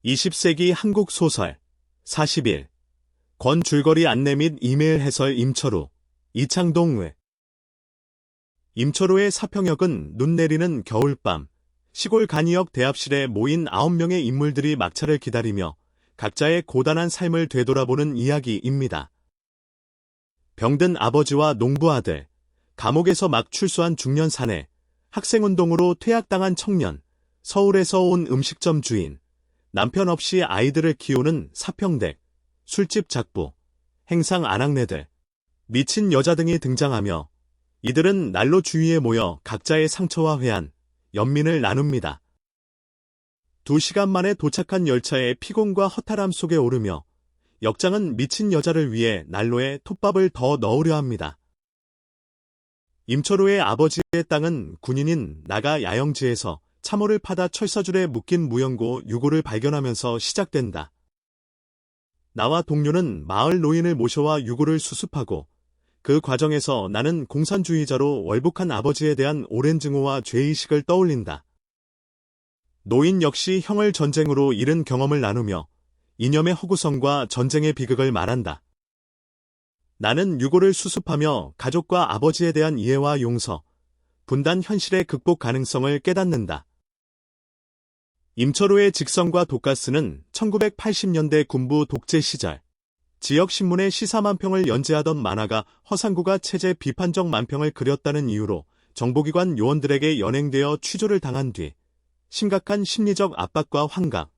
20세기 한국 소설 41 권줄거리 안내 및 이메일 해설 임철우 이창동 임철우의 사평역은 눈 내리는 겨울밤 시골 간이역 대합실에 모인 9명의 인물들이 막차를 기다리며 각자의 고단한 삶을 되돌아보는 이야기입니다. 병든 아버지와 농부 아들, 감옥에서 막 출소한 중년 사내, 학생운동으로 퇴학당한 청년, 서울에서 온 음식점 주인, 남편 없이 아이들을 키우는 사평댁, 술집 작부, 행상 아낙네들, 미친 여자 등이 등장하며 이들은 난로 주위에 모여 각자의 상처와 회한, 연민을 나눕니다. 2시간 만에 도착한 열차의 피곤과 허탈함 속에 오르며 역장은 미친 여자를 위해 난로에 톱밥을 더 넣으려 합니다. 임철우의 아버지의 땅은 군인인 나가 야영지에서 참호를 파다 철사줄에 묶인 무연고 유골을 발견하면서 시작된다. 나와 동료는 마을 노인을 모셔와 유골을 수습하고 그 과정에서 나는 공산주의자로 월북한 아버지에 대한 오랜 증오와 죄의식을 떠올린다. 노인 역시 형을 전쟁으로 잃은 경험을 나누며 이념의 허구성과 전쟁의 비극을 말한다. 나는 유골을 수습하며 가족과 아버지에 대한 이해와 용서, 분단 현실의 극복 가능성을 깨닫는다. 임철우의 직성과 독가스는 1980년대 군부 독재 시절 지역신문의 시사만평을 연재하던 만화가 허상구가 체제 비판적 만평을 그렸다는 이유로 정보기관 요원들에게 연행되어 취조를 당한 뒤 심각한 심리적 압박과 환각,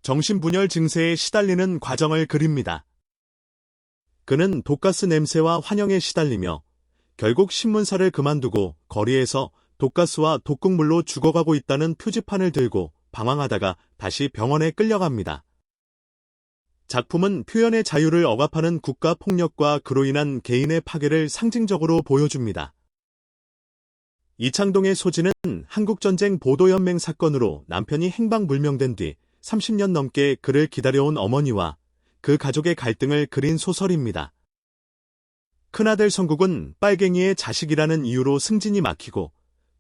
정신분열 증세에 시달리는 과정을 그립니다. 그는 독가스 냄새와 환영에 시달리며 결국 신문사를 그만두고 거리에서 독가스와 독극물로 죽어가고 있다는 표지판을 들고 방황하다가 다시 병원에 끌려갑니다. 작품은 표현의 자유를 억압하는 국가 폭력과 그로 인한 개인의 파괴를 상징적으로 보여줍니다. 이창동의 소지는 한국전쟁 보도연맹 사건으로 남편이 행방불명된 뒤 30년 넘게 그를 기다려온 어머니와 그 가족의 갈등을 그린 소설입니다. 큰아들 성국은 빨갱이의 자식이라는 이유로 승진이 막히고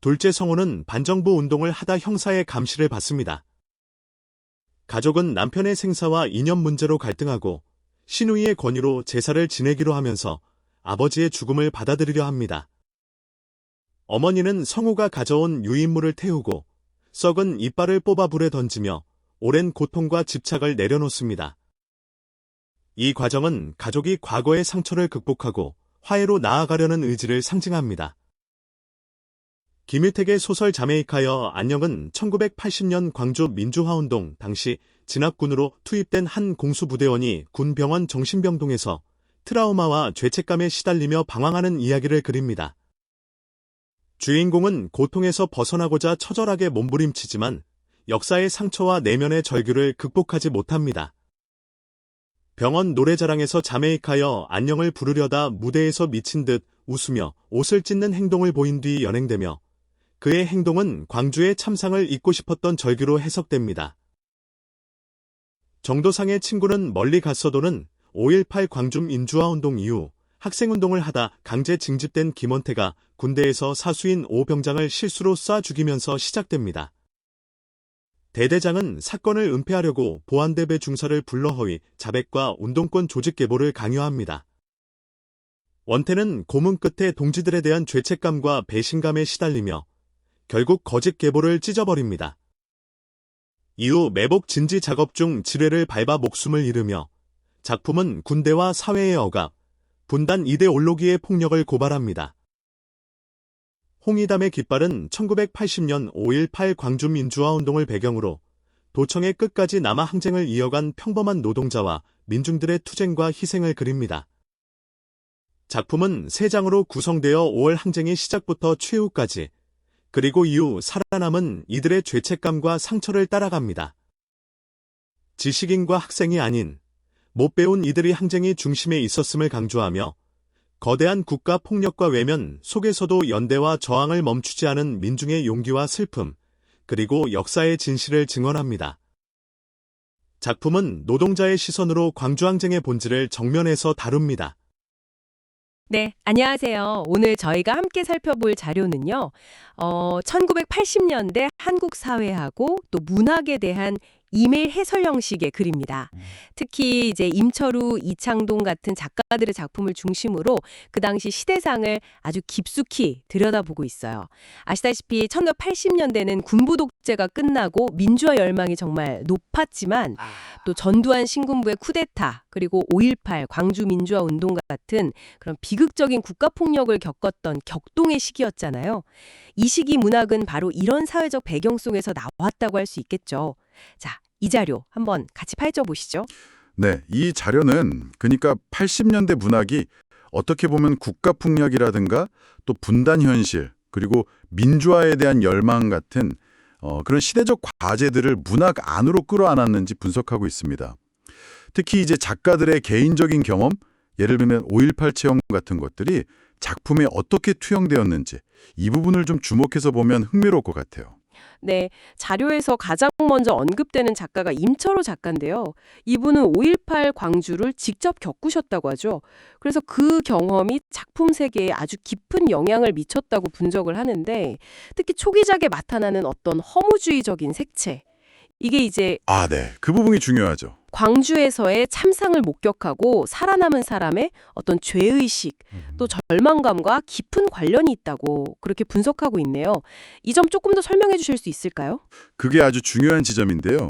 둘째 성호는 반정부 운동을 하다 형사의 감시를 받습니다. 가족은 남편의 생사와 이념 문제로 갈등하고 시누이의 권유로 제사를 지내기로 하면서 아버지의 죽음을 받아들이려 합니다. 어머니는 성호가 가져온 유인물을 태우고 썩은 이빨을 뽑아 불에 던지며 오랜 고통과 집착을 내려놓습니다. 이 과정은 가족이 과거의 상처를 극복하고 화해로 나아가려는 의지를 상징합니다. 김유택의 소설 자메이카여 안녕은 1980년 광주 민주화운동 당시 진압군으로 투입된 한 공수부대원이 군병원 정신병동에서 트라우마와 죄책감에 시달리며 방황하는 이야기를 그립니다. 주인공은 고통에서 벗어나고자 처절하게 몸부림치지만 역사의 상처와 내면의 절규를 극복하지 못합니다. 병원 노래자랑에서 자메이카여 안녕을 부르려다 무대에서 미친 듯 웃으며 옷을 찢는 행동을 보인 뒤 연행되며 그의 행동은 광주의 참상을 잊고 싶었던 절규로 해석됩니다. 정도상의 친구는 멀리 갔어도는 5.18 광주 민주화운동 이후 학생운동을 하다 강제 징집된 김원태가 군대에서 사수인 오 병장을 실수로 쏴 죽이면서 시작됩니다. 대대장은 사건을 은폐하려고 보안대배 중사를 불러 허위, 자백과 운동권 조직 계보를 강요합니다. 원태는 고문 끝에 동지들에 대한 죄책감과 배신감에 시달리며 결국 거짓 계보를 찢어버립니다. 이후 매복 진지 작업 중 지뢰를 밟아 목숨을 잃으며 작품은 군대와 사회의 억압, 분단 이데올로기의 폭력을 고발합니다. 홍의담의 깃발은 1980년 5.18 광주 민주화운동을 배경으로 도청의 끝까지 남아 항쟁을 이어간 평범한 노동자와 민중들의 투쟁과 희생을 그립니다. 작품은 3장으로 구성되어 5월 항쟁의 시작부터 최후까지 그리고 이후 살아남은 이들의 죄책감과 상처를 따라갑니다. 지식인과 학생이 아닌 못 배운 이들이 항쟁의 중심에 있었음을 강조하며 거대한 국가 폭력과 외면 속에서도 연대와 저항을 멈추지 않은 민중의 용기와 슬픔, 그리고 역사의 진실을 증언합니다. 작품은 노동자의 시선으로 광주항쟁의 본질을 정면에서 다룹니다. 네, 안녕하세요. 오늘 저희가 함께 살펴볼 자료는요, 1980년대 한국 사회하고 또 문학에 대한 이메일 해설 형식의 글입니다. 특히 이제 임철우, 이창동 같은 작가들의 작품을 중심으로 그 당시 시대상을 아주 깊숙이 들여다보고 있어요. 아시다시피 1980년대는 군부 독재가 끝나고 민주화 열망이 정말 높았지만 또 전두환 신군부의 쿠데타 그리고 5.18 광주 민주화 운동 같은 그런 비극적인 국가폭력을 겪었던 격동의 시기였잖아요. 이 시기 문학은 바로 이런 사회적 배경 속에서 나왔다고 할 수 있겠죠. 자, 이 자료 한번 같이 파헤쳐 보시죠. 네, 이 자료는 그러니까 80년대 문학이 어떻게 보면 국가폭력이라든가 또 분단 현실 그리고 민주화에 대한 열망 같은 그런 시대적 과제들을 문학 안으로 끌어안았는지 분석하고 있습니다. 특히 이제 작가들의 개인적인 경험, 예를 들면 5.18 체험 같은 것들이 작품에 어떻게 투영되었는지 이 부분을 좀 주목해서 보면 흥미로울 것 같아요. 네, 자료에서 가장 먼저 언급되는 작가가 임철호 작가인데요. 이분은 5.18 광주를 직접 겪으셨다고 하죠. 그래서 그 경험이 작품 세계에 아주 깊은 영향을 미쳤다고 분석을 하는데 특히 초기작에 나타나는 어떤 허무주의적인 색채. 이게 이제 네. 그 부분이 중요하죠. 광주에서의 참상을 목격하고 살아남은 사람의 어떤 죄의식, 또 절망감과 깊은 관련이 있다고 그렇게 분석하고 있네요. 이 점 조금 더 설명해 주실 수 있을까요? 그게 아주 중요한 지점인데요.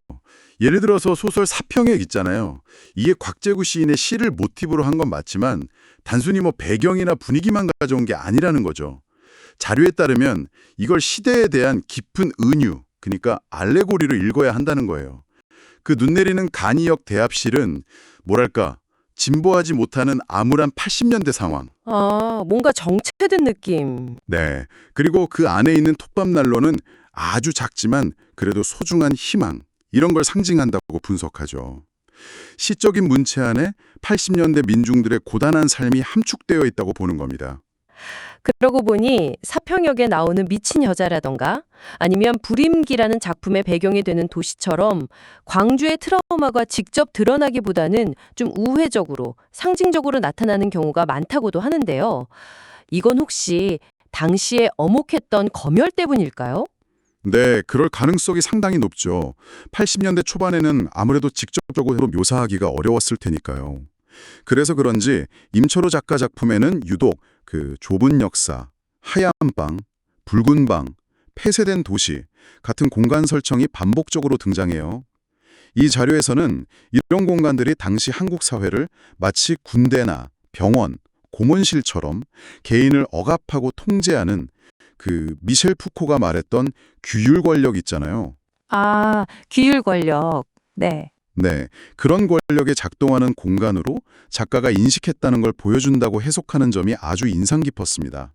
예를 들어서 소설 사평액 있잖아요. 이게 곽재구 시인의 시를 모티브로 한 건 맞지만 단순히 배경이나 분위기만 가져온 게 아니라는 거죠. 자료에 따르면 이걸 시대에 대한 깊은 은유, 그러니까 알레고리로 읽어야 한다는 거예요. 그 눈 내리는 간이역 대합실은 뭐랄까 진보하지 못하는 암울한 80년대 상황. 뭔가 정체된 느낌. 네. 그리고 그 안에 있는 톱밥난로는 아주 작지만 그래도 소중한 희망, 이런 걸 상징한다고 분석하죠. 시적인 문체 안에 80년대 민중들의 고단한 삶이 함축되어 있다고 보는 겁니다. 그러고 보니 사평역에 나오는 미친 여자라던가 아니면 불임기라는 작품의 배경이 되는 도시처럼 광주의 트라우마가 직접 드러나기보다는 좀 우회적으로 상징적으로 나타나는 경우가 많다고도 하는데요. 이건 혹시 당시에 엄혹했던 검열 때문일까요? 네, 그럴 가능성이 상당히 높죠. 80년대 초반에는 아무래도 직접적으로 묘사하기가 어려웠을 테니까요. 그래서 그런지 임철호 작가 작품에는 유독 그 좁은 역사, 하얀 방, 붉은 방, 폐쇄된 도시 같은 공간 설정이 반복적으로 등장해요. 이 자료에서는 이런 공간들이 당시 한국 사회를 마치 군대나 병원, 고문실처럼 개인을 억압하고 통제하는 그 미셸 푸코가 말했던 규율 권력 있잖아요. 규율 권력. 네. 네, 그런 권력에 작동하는 공간으로 작가가 인식했다는 걸 보여준다고 해석하는 점이 아주 인상 깊었습니다.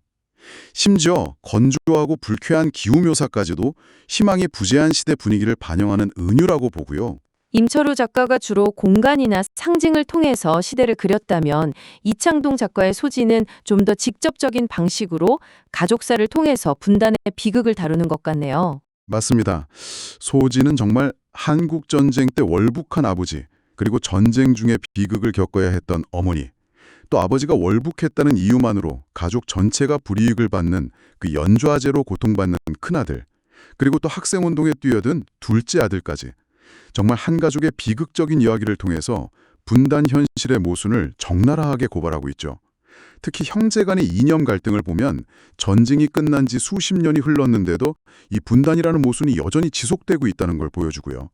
심지어 건조하고 불쾌한 기후 묘사까지도 희망이 부재한 시대 분위기를 반영하는 은유라고 보고요. 임철우 작가가 주로 공간이나 상징을 통해서 시대를 그렸다면 이창동 작가의 소지는 좀 더 직접적인 방식으로 가족사를 통해서 분단의 비극을 다루는 것 같네요. 맞습니다. 소지는 정말 한국전쟁 때 월북한 아버지, 그리고 전쟁 중에 비극을 겪어야 했던 어머니, 또 아버지가 월북했다는 이유만으로 가족 전체가 불이익을 받는 그 연좌제로 고통받는 큰아들, 그리고 또 학생운동에 뛰어든 둘째 아들까지 정말 한 가족의 비극적인 이야기를 통해서 분단 현실의 모순을 적나라하게 고발하고 있죠. 특히 형제 간의 이념 갈등을 보면 전쟁이 끝난 지 수십 년이 흘렀는데도 이 분단이라는 모순이 여전히 지속되고 있다는 걸 보여주고요.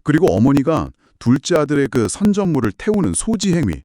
그리고 어머니가 둘째 아들의 그 선전물을 태우는 소지 행위,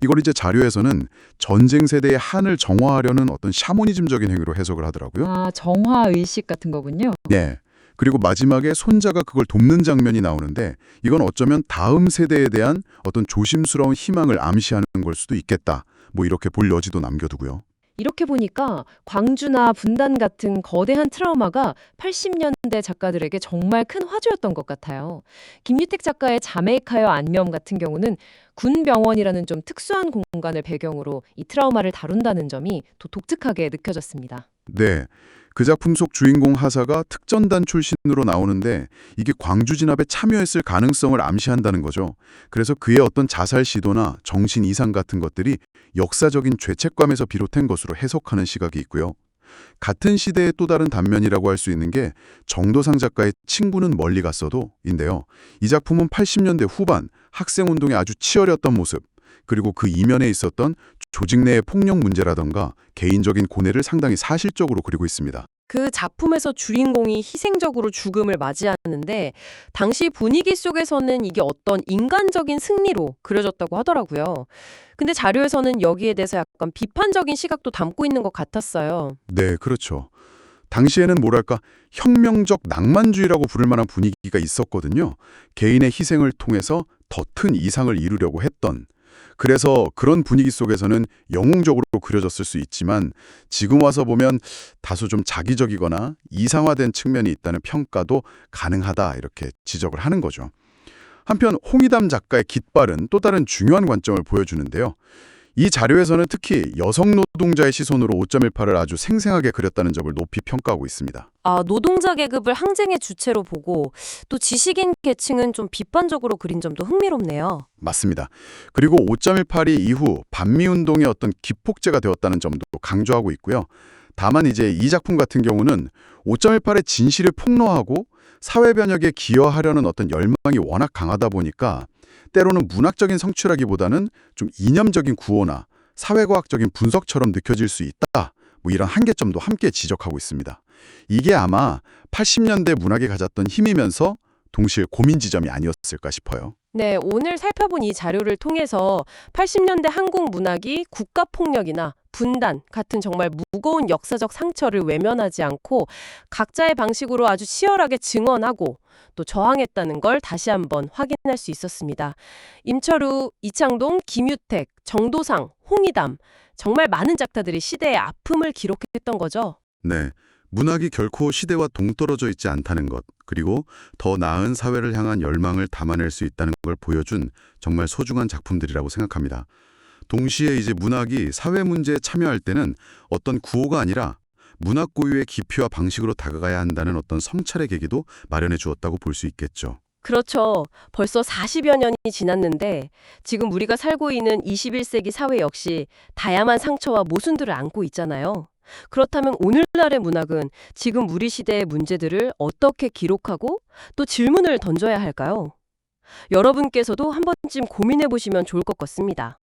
이걸 이제 자료에서는 전쟁 세대의 한을 정화하려는 어떤 샤머니즘적인 행위로 해석을 하더라고요. 정화의식 같은 거군요. 네. 그리고 마지막에 손자가 그걸 돕는 장면이 나오는데 이건 어쩌면 다음 세대에 대한 어떤 조심스러운 희망을 암시하는 걸 수도 있겠다. 이렇게 볼 여지도 남겨두고요. 이렇게 보니까 광주나 분단 같은 거대한 트라우마가 80년대 작가들에게 정말 큰 화두였던 것 같아요. 김유택 작가의 자메이카여 안면 같은 경우는 군병원이라는 좀 특수한 공간을 배경으로 이 트라우마를 다룬다는 점이 더 독특하게 느껴졌습니다. 네. 그 작품 속 주인공 하사가 특전단 출신으로 나오는데 이게 광주 진압에 참여했을 가능성을 암시한다는 거죠. 그래서 그의 어떤 자살 시도나 정신 이상 같은 것들이 역사적인 죄책감에서 비롯된 것으로 해석하는 시각이 있고요. 같은 시대의 또 다른 단면이라고 할 수 있는 게 정도상 작가의 친구는 멀리 갔어도 인데요. 이 작품은 80년대 후반 학생운동에 아주 치열했던 모습, 그리고 그 이면에 있었던 조직 내의 폭력 문제라던가 개인적인 고뇌를 상당히 사실적으로 그리고 있습니다. 그 작품에서 주인공이 희생적으로 죽음을 맞이하는데 당시 분위기 속에서는 이게 어떤 인간적인 승리로 그려졌다고 하더라고요. 근데 자료에서는 여기에 대해서 약간 비판적인 시각도 담고 있는 것 같았어요. 네, 그렇죠. 당시에는 뭐랄까 혁명적 낭만주의라고 부를 만한 분위기가 있었거든요. 개인의 희생을 통해서 더 큰 이상을 이루려고 했던. 그래서 그런 분위기 속에서는 영웅적으로 그려졌을 수 있지만 지금 와서 보면 다소 좀 자기적이거나 이상화된 측면이 있다는 평가도 가능하다 이렇게 지적을 하는 거죠. 한편 홍의담 작가의 깃발은 또 다른 중요한 관점을 보여주는데요. 이 자료에서는 특히 여성 노동자의 시선으로 5.18을 아주 생생하게 그렸다는 점을 높이 평가하고 있습니다. 아, 노동자 계급을 항쟁의 주체로 보고 또 지식인 계층은 좀 비판적으로 그린 점도 흥미롭네요. 맞습니다. 그리고 5.18이 이후 반미운동의 어떤 기폭제가 되었다는 점도 강조하고 있고요. 다만 이제 이 작품 같은 경우는 5.18의 진실을 폭로하고 사회 변혁에 기여하려는 어떤 열망이 워낙 강하다 보니까 때로는 문학적인 성취라기보다는 좀 이념적인 구호나 사회과학적인 분석처럼 느껴질 수 있다. 뭐 이런 한계점도 함께 지적하고 있습니다. 이게 아마 80년대 문학이 가졌던 힘이면서 동시에 고민 지점이 아니었을까 싶어요. 네, 오늘 살펴본 이 자료를 통해서 80년대 한국 문학이 국가폭력이나 분단 같은 정말 무거운 역사적 상처를 외면하지 않고 각자의 방식으로 아주 치열하게 증언하고 또 저항했다는 걸 다시 한번 확인할 수 있었습니다. 임철우, 이창동, 김유택, 정도상, 홍의담 정말 많은 작가들이 시대의 아픔을 기록했던 거죠. 네. 문학이 결코 시대와 동떨어져 있지 않다는 것, 그리고 더 나은 사회를 향한 열망을 담아낼 수 있다는 걸 보여준 정말 소중한 작품들이라고 생각합니다. 동시에 이제 문학이 사회 문제에 참여할 때는 어떤 구호가 아니라 문학 고유의 깊이와 방식으로 다가가야 한다는 어떤 성찰의 계기도 마련해 주었다고 볼 수 있겠죠. 그렇죠. 벌써 40여 년이 지났는데 지금 우리가 살고 있는 21세기 사회 역시 다양한 상처와 모순들을 안고 있잖아요. 그렇다면 오늘날의 문학은 지금 우리 시대의 문제들을 어떻게 기록하고 또 질문을 던져야 할까요? 여러분께서도 한 번쯤 고민해 보시면 좋을 것 같습니다.